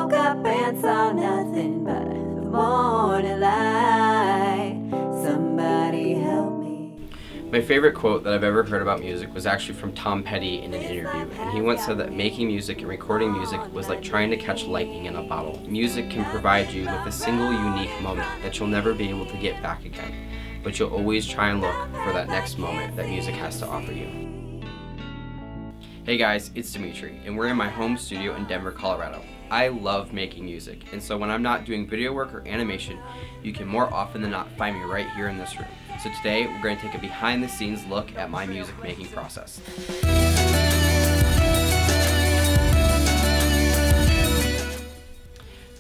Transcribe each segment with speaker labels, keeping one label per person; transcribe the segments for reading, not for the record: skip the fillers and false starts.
Speaker 1: woke up and saw nothing but the morning light. Somebody help me.
Speaker 2: My favorite quote that I've ever heard about music was actually from Tom Petty in an interview, and he once said that making music and recording music was like trying to catch lightning in a bottle. Music can provide you with a single unique moment that you'll never be able to get back again, but you'll always try and look for that next moment that music has to offer you. Hey guys, it's Dimitri, and we're in my home studio in Denver, Colorado. I love making music, and so when I'm not doing video work or animation, you can more often than not find me right here in this room. So today, we're going to take a behind-the-scenes look at my music making process.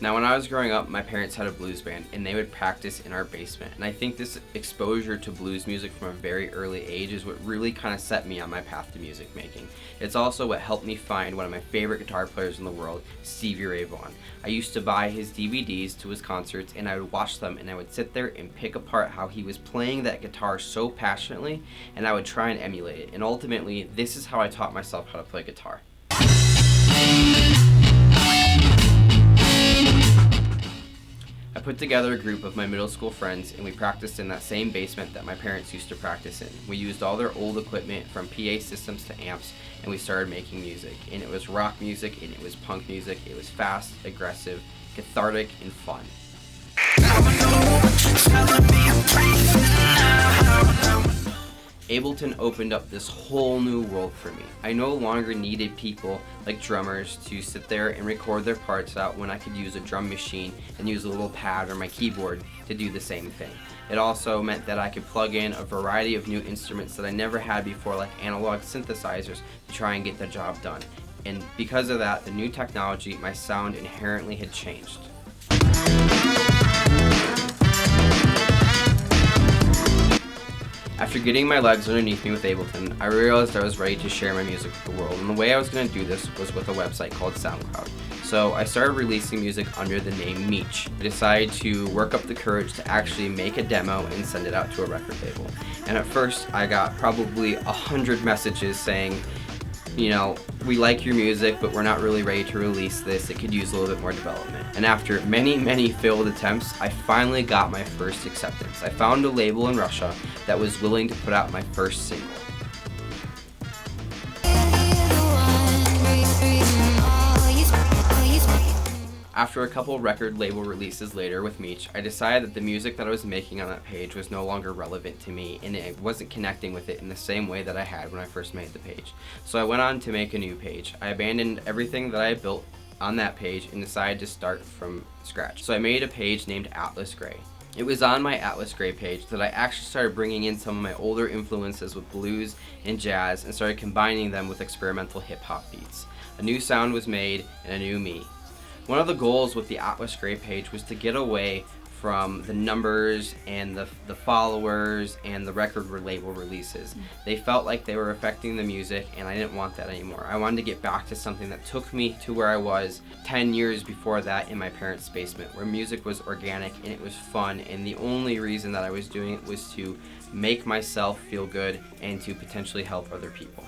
Speaker 2: Now, when I was growing up, my parents had a blues band, and they would practice in our basement. And I think this exposure to blues music from a very early age is what really kind of set me on my path to music making. It's also what helped me find one of my favorite guitar players in the world, Stevie Ray Vaughan. I used to buy his DVDs to his concerts, and I would watch them, and I would sit there and pick apart how he was playing that guitar so passionately, and I would try and emulate it. And ultimately, this is how I taught myself how to play guitar. I put together a group of my middle school friends, and we practiced in that same basement that my parents used to practice in. We used all their old equipment from PA systems to amps, and we started making music. And it was rock music, and it was punk music. It was fast, aggressive, cathartic, and fun. Ableton opened up this whole new world for me. I no longer needed people like drummers to sit there and record their parts out when I could use a drum machine and use a little pad or my keyboard to do the same thing. It also meant that I could plug in a variety of new instruments that I never had before, like analog synthesizers, to try and get the job done. And because of that, the new technology, my sound inherently had changed. After getting my legs underneath me with Ableton, I realized I was ready to share my music with the world, and the way I was going to do this was with a website called Soundcloud. So I started releasing music under the name Meech. I decided to work up the courage to actually make a demo and send it out to a record label. And at first I got probably 100 messages saying, you know, we like your music, but we're not really ready to release this. It could use a little bit more development. And after many failed attempts, I finally got my first acceptance. I found a label in Russia that was willing to put out my first single. After a couple record label releases later with Meech, I decided that the music that I was making on that page was no longer relevant to me, and I wasn't connecting with it in the same way that I had when I first made the page. So I went on to make a new page. I abandoned everything that I had built on that page and decided to start from scratch. So I made a page named Atlas Gray. It was on my Atlas Gray page that I actually started bringing in some of my older influences with blues and jazz and started combining them with experimental hip-hop beats. A new sound was made and a new me. One of the goals with the Atlas Gray page was to get away from the numbers and the followers and the record label releases. They felt like they were affecting the music, and I didn't want that anymore. I wanted to get back to something that took me to where I was 10 years before that in my parents' basement, where music was organic and it was fun, and the only reason that I was doing it was to make myself feel good and to potentially help other people.